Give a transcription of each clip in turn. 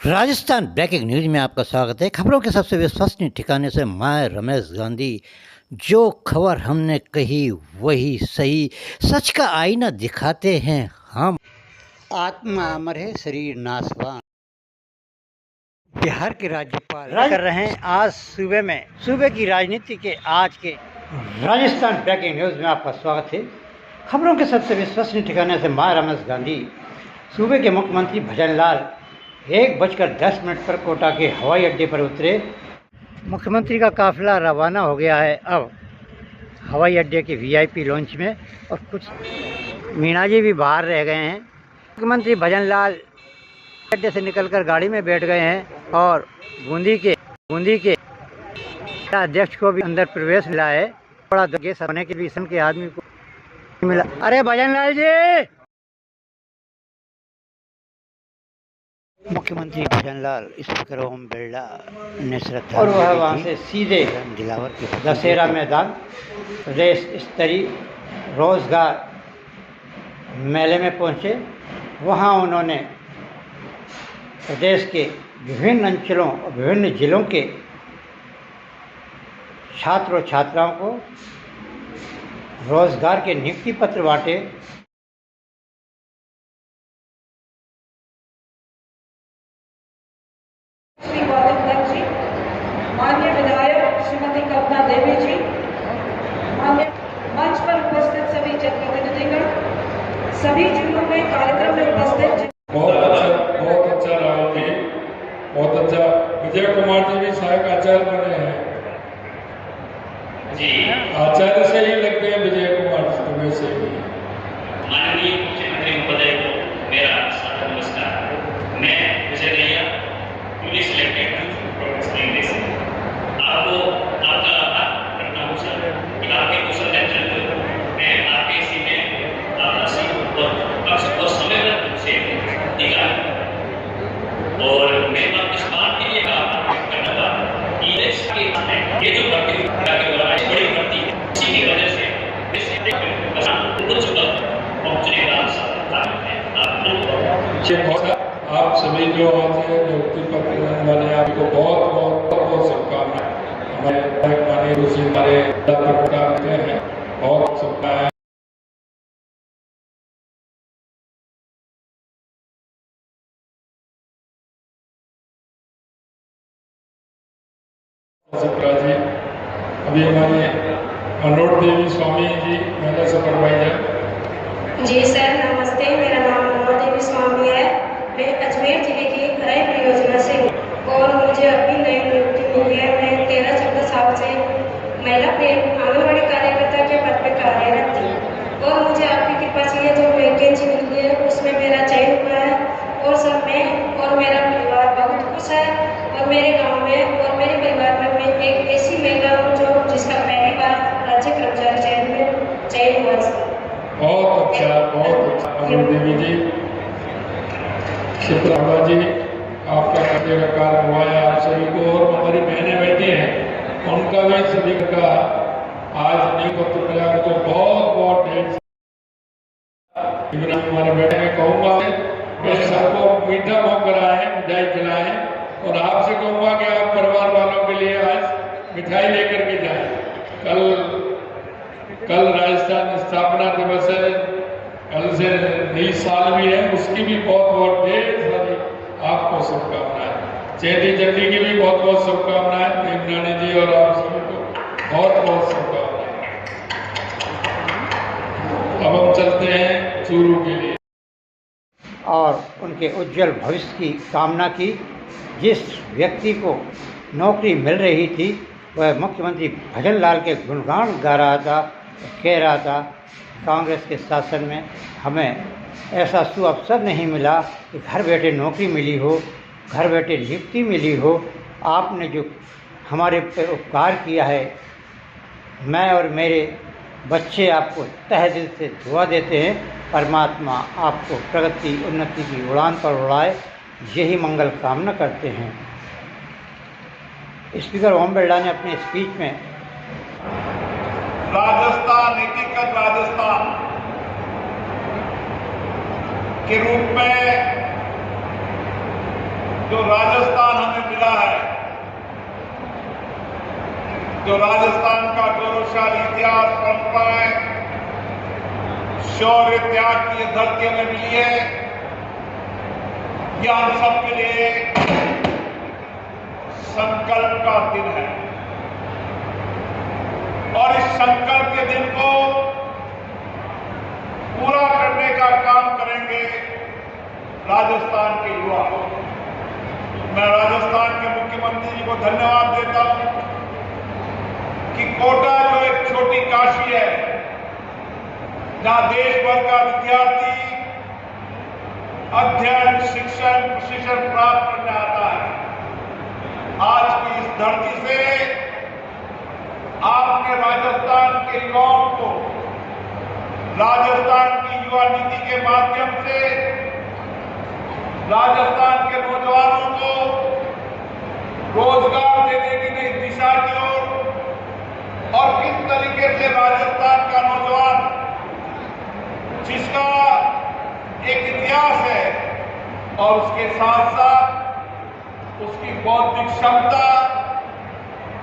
Rajasthan breaking news में आपका स्वागत है। खबरों के सबसे विश्वसनीय ठिकाने से मैं रमेश गांधी। जो खबर हमने कही वही सही, सच का आईना दिखाते हैं हम। आत्मा अमर है, शरीर नाशवान। बिहार के राज्यपाल कर रहे हैं आज सूबे की राजनीति के आज के राजस्थान ब्रेकिंग न्यूज में आपका स्वागत है। खबरों के सबसे विश्वसनीय ठिकाने से मैं रमेश गांधी। सूबे के मुख्यमंत्री भजन लाल 1:10 पर कोटा के हवाई अड्डे पर उतरे। मुख्यमंत्री का काफिला रवाना हो गया है अब हवाई अड्डे के वीआईपी लॉन्च में, और कुछ मीणा जी भी बाहर रह गए हैं। मुख्यमंत्री भजन लाल अड्डे से निकलकर गाड़ी में बैठ गए हैं और बूंदी के अध्यक्ष को भी अंदर प्रवेश मिला है। बड़ा गेस होने के बीच के आदमी को मिला। अरे भजन लाल जी! मुख्यमंत्री भजन लाल, स्पीकर ओम बिरला ने श्रद्धा और वह वहाँ से सीधे दिलावर के दशहरा मैदान प्रदेश स्तरीय रोजगार मेले में पहुँचे। वहाँ उन्होंने प्रदेश के विभिन्न अंचलों और विभिन्न जिलों के छात्र और छात्राओं को रोजगार के नियुक्ति पत्र बांटे। माननीय विधायक श्रीमती कल्पना देवी जी, माननीय मंच पर उपस्थित सभी जनप्रतिनिधिगण, सभी जिलों में कार्यक्रम में उपस्थित। बहुत अच्छा रहा जी, बहुत अच्छा। विजय कुमार जी भी सहायक आचार्य बने हैं जी। आचार्य से ही लगते हैं विजय कुमार जी वैसे भी। माननीय मुख्यमंत्री महोदय को मेरा सादर नमस्कार। मैं विजय नैया, न्यूली सिलेक्टेड प्रोफेसर इंग्लिश। आपको आपका घटना कुशल आपके कुशल नेतृत्व में आपके इसी में आपका सीख और समय रूप से दिखा। और मैं इस बात के लिए करना था कि ये जो भर्ती के दौरान बड़ी भर्ती है, इसी की वजह से पहुंचने का आप सभी जो आज नियुक्ति पत्र देने वाले आपको बहुत शुभकामनाएं। हमारे दूसरे हमारे हैं, बहुत शुभकामनाएं। जी अभी हमारे मनोहर देवी स्वामी जी, महिला सुपरवाइजर। जी सर नमस्ते, मेरा नाम मनोहर देवी स्वामी है। मैं अजमेर जिले की खराई परियोजना से हूँ और मुझे अभी नई नियुक्ति मिली है। मैं 13-14 साल से महिला आंगनबाड़ी कार्यकर्ता के पद पर कार्यरत थी और मुझे आपकी कृपा से ये जो वैकेंसी मिली है उसमें मेरा चयन हुआ है। और सब मैं और मेरा परिवार बहुत खुश है। और मेरे गांव में और मेरे परिवार में मैं एक ऐसी महिला हूँ जो जिसका पहली बार राज्य कर्मचारी चयन हुआ है। बहुत अच्छा अमर देवी जी, शुक्राना जी, आपका करने का कार्य हुआ है। आप सभी को और हमारी बहनें बैठी हैं उनका भी सभी का आज नियुक्ति पत्र मिला, तो बहुत ढेर हमारे बैठे में कहूँगा मैं सबको मीठा मुँह कराएं, मिठाई खिलाएं। और आपसे कहूँगा कि आप परिवार वालों के लिए आज मिठाई लेकर के जाएं। कल राजस्थान स्थापना दिवस है, कल से नई साल भी है, उसकी भी बहुत ढेर सारी आपको शुभकामनाएं। चेटी चंडी की भी बहुत शुभकामनाएं। देवनानी जी और आप सभी को बहुत शुभकामनाएं। अब हम चलते हैं चूरू के लिए और उनके उज्जवल भविष्य की कामना की। जिस व्यक्ति को नौकरी मिल रही थी वह मुख्यमंत्री भजन लाल के गुणगान गा रहा था, कह रहा था कांग्रेस के शासन में हमें ऐसा सुअवसर नहीं मिला कि घर बैठे नौकरी मिली हो, घर बैठे नियुक्ति मिली हो। आपने जो हमारे पे उपकार किया है, मैं और मेरे बच्चे आपको तहे दिल से दुआ देते हैं। परमात्मा आपको प्रगति उन्नति की उड़ान पर उड़ाए, यही मंगल कामना करते हैं। स्पीकर ओम बिरला ने अपने स्पीच में राजस्थान, एकीकृत राजस्थान के रूप में जो राजस्थान हमें मिला है, जो राजस्थान का गौरवशाली इतिहास, परंपराएं, शौर्य त्याग की धरती हमें मिली है, यह हम सबके लिए संकल्प का दिन है और इस संकल्प के दिन को पूरा करने का काम करेंगे राजस्थान के युवा। मैं राजस्थान के मुख्यमंत्री जी को धन्यवाद देता हूं कि कोटा जो एक छोटी काशी है, जहां देश भर का विद्यार्थी अध्ययन, शिक्षण, प्रशिक्षण प्राप्त करने आता है, आज की इस धरती से आपने राजस्थान के युवाओं को, राजस्थान की युवा नीति के माध्यम से राजस्थान के नौजवानों को रोजगार देने की नई दिशा की ओर, और किस तरीके से राजस्थान का नौजवान, जिसका एक इतिहास है और उसके साथ साथ उसकी बौद्धिक क्षमता,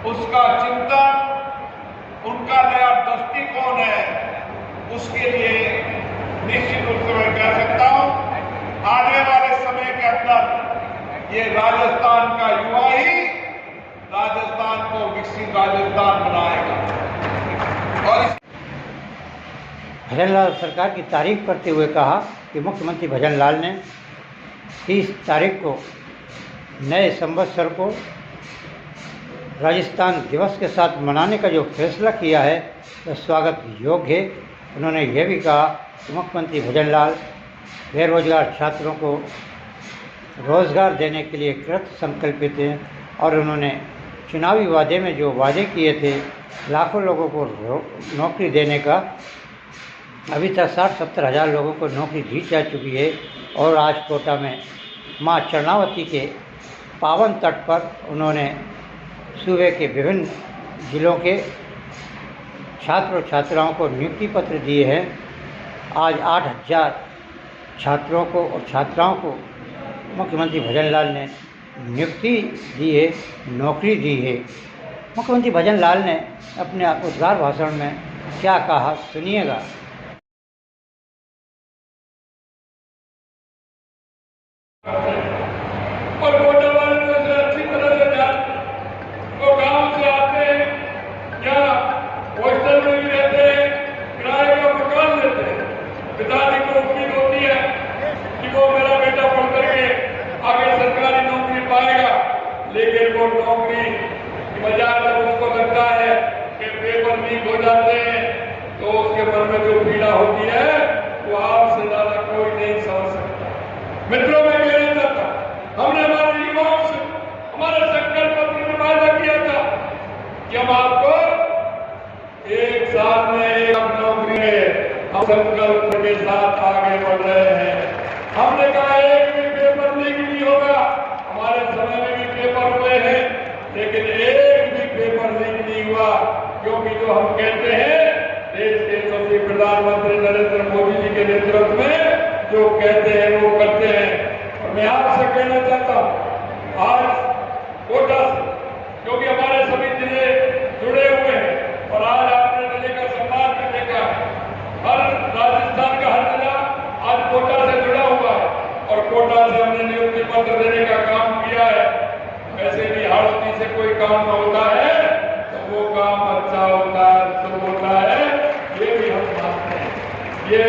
उसका चिंतन, उनका नया दृष्टिकोण है, उसके लिए निश्चित रूप से मैं कह सकता हूं आने वाले समय के अंदर ये राजस्थान का युवा ही राजस्थान को विकसित राजस्थान बनाएगा। और भजनलाल सरकार की तारीफ करते हुए कहा कि मुख्यमंत्री भजनलाल ने 30 तारीख को नए संवत्सर को राजस्थान दिवस के साथ मनाने का जो फैसला किया है वह स्वागत योग्य है। उन्होंने यह भी कहा कि मुख्यमंत्री भजनलाल बेरोजगार छात्रों को रोजगार देने के लिए कृत संकल्पित हैं और उन्होंने चुनावी वादे में जो वादे किए थे लाखों लोगों को नौकरी देने का, अभी तक 60-70 हज़ार लोगों को नौकरी दी जा चुकी है। और आज कोटा में मां चरणावती के पावन तट पर उन्होंने सूबे के विभिन्न जिलों के छात्रों छात्राओं को नियुक्ति पत्र दिए हैं। आज 8,000 छात्रों को और छात्राओं को मुख्यमंत्री भजनलाल ने नियुक्ति दी है, नौकरी दी है। मुख्यमंत्री भजनलाल ने अपने उद्घाटन भाषण में क्या कहा, सुनिएगा। और कोटा वाले तो इसे अच्छी तरह से जानते, वो गांव से आते हैं या हॉस्टल में भी रहते हैं, किराए का मकान लेते हैं। पिताजी को उम्मीद होती है कि वो मेरा बेटा पढ़ करके आगे सरकारी नौकरी पाएगा, लेकिन वो नौकरी की बजाय जब उसको लगता है कि पेपर लीक हो जाते हैं तो उसके मन में जो पीड़ा होती है वो आपसे ज्यादा कोई नहीं समझ सकता। मित्रों, मैं कहना चाहता हूं, हमने हमारे युवाओं से हमारे संकल्प पत्र में वादा किया था कि हम आपको एक साल में एक नौकरी में हम संकल्प के साथ आगे बढ़ रहे हैं। हमने कहा एक भी पेपर लीक नहीं होगा। हमारे समय में भी पेपर हुए हैं, लेकिन एक भी पेपर लीक नहीं हुआ, क्योंकि जो हम कहते हैं देश के यशस्वी प्रधानमंत्री नरेंद्र मोदी जी के नेतृत्व में जो कहते हैं वो करते हैं। और मैं आपसे कहना चाहता हूं, आज कोटा से क्योंकि हमारे सभी जिले जुड़े हुए हैं और आज आपने जिले का सम्मान भी देखा है। हर राजस्थान का हर जिला आज कोटा से जुड़ा हुआ है और कोटा से हमने नियुक्ति पत्र देने का काम किया है। वैसे भी हाड़ोती से कोई काम न होता है तो वो काम अच्छा होता है, शुभ होता है, ये भी हम मानते हैं। ये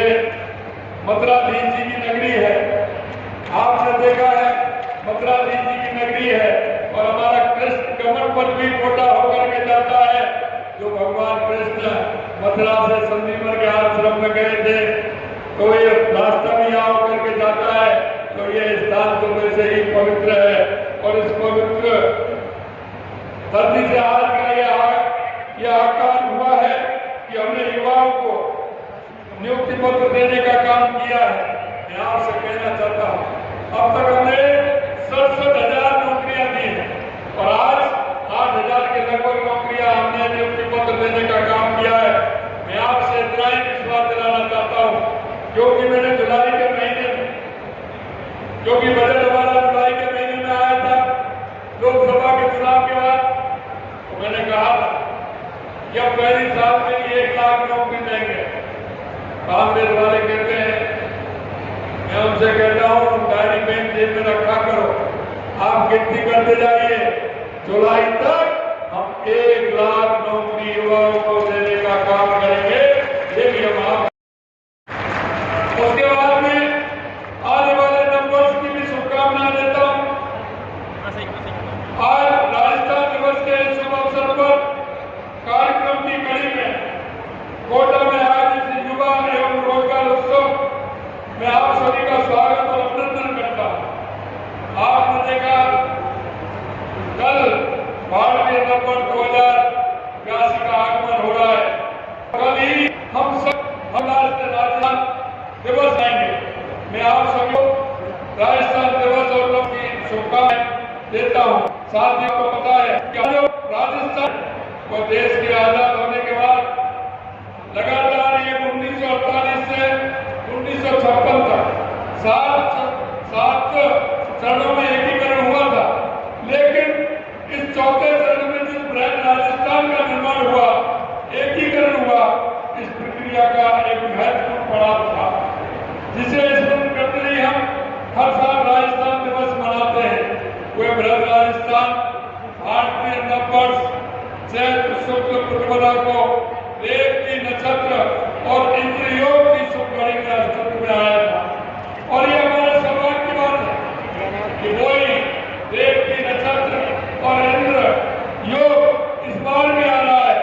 मद्राधीश जी की नगरी है, आपने देखा है मद्राधीश जी की नगरी है और हमारा कृष्ण कमल पथ भी कोटा होकर के जाता है। जो भगवान कृष्ण मथुरा से संदीपर के आश्रम में गए थे तो ये रास्ता भी यहाँ होकर के जाता है। तो ये स्थान तो वैसे ही पवित्र है और इस पवित्र धरती से आज का यह आकार हुआ है कि हमने युवाओं को नियुक्ति पत्र देने का काम किया है। मैं आपसे कहना चाहता हूँ, अब तक हमने 67,000 नौकरियां दी हैं और आज 8,000 के लगभग नौकरियां हमने नियुक्ति पत्र देने का काम किया है। मैं आपसे इतना ही विश्वास दिलाना चाहता हूँ, क्योंकि मैंने जुलाई के महीने में, क्योंकि बजट हमारा जुलाई के महीने में आया या पहली साल में ही 1 लाख नौकरी देंगे। कांग्रेस वाले कहते हैं, मैं उनसे कहता हूँ डायरी पेन जेब में रखा करो, आप गिनती करते जाइए, जुलाई तक हम 1 लाख नौकरी युवाओं को देने का काम करेंगे। ये भी हम आप उसके बाद में आने वाले नंबर्स की भी शुभकामनाएं देता हूँ। आज राजस्थान दिवस के शुभ अवसर पर कार्यक्रम की कड़ी में कोटा में आयोजित युवा एवं रोजगार उत्सव में आप सभी का स्वागत और अभिनंदन करता हूँ। आपने देखा कल भारतीय नंबर 2082 का आगमन हो रहा है। कल ही हम सब राजस्थान दिवस आएंगे। मैं आप सभी को राजस्थान दिवस और की शुभकामनाएं देता हूँ। साथ ही आपको पता है कि राजस्थान को देश के आजाद होने के बाद लगातार ये 1948 से 1956 तक 7 चरणों में एकीकरण हुआ था। लेकिन इस चौथे चरण में जिस बृहद राजस्थान का निर्माण हुआ, एकीकरण हुआ, इस प्रक्रिया का एक महत्वपूर्ण पड़ाव था, जिसे स्मरण करते हुए हम हर साल राजस्थान दिवस मनाते हैं। वह बृहद राजस्थान भारतीय नववर्ष चैत्र शुक्ल प्रतिपदा को देव की नक्षत्र और इंद्र योग की शुभ घड़ी के अस्तित्व में आया था। और ये हमारे सौभाग्य की बात है कि वही देव की नक्षत्र और इंद्र योग इस बार भी आ रहा है,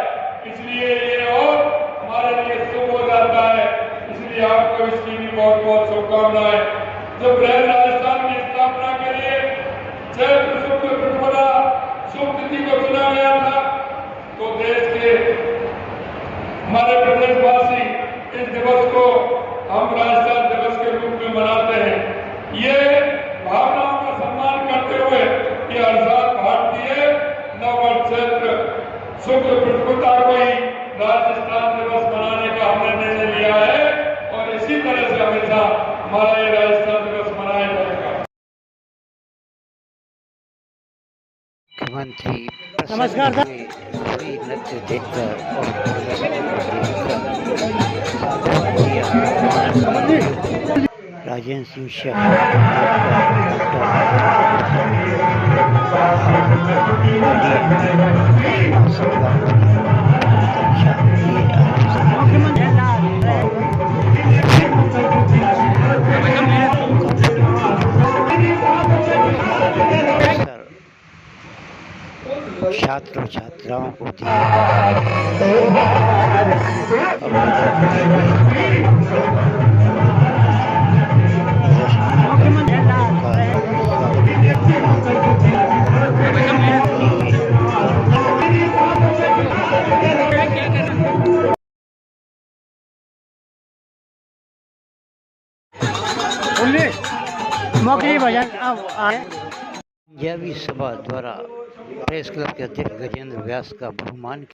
इसलिए ये और हमारे लिए शुभ हो जाता है। इसलिए आपको इसकी भी बहुत बहुत शुभकामनाएं। जब बृहद राजस्थान की स्थापना के लिए चैत्र शुक्ल प्रतिपदा शुभ तिथि को चुना गया था, तो देश के हमारे प्रदेशवासी इस दिवस को हम राजस्थान दिवस के रूप में मनाते हैं। ये भावनाओं का सम्मान करते हुए कि हर साल भारतीय नववर्ष चैत्र शुक्ल प्रतिपदा को ही राजस्थान दिवस मनाने का हमने निर्णय लिया है और इसी तरह से हमेशा हमारा ये राजस्थान दिवस मनाया जाएगा। मुख्यमंत्री नमस्कार नृत्य देखकर और राजेंद्र सिंह छात्र छात्राओं को मौके भजन अब आए। पंजाबी सभा द्वारा प्रेस क्लब के अध्यक्ष गजेंद्र व्यास का बहुमान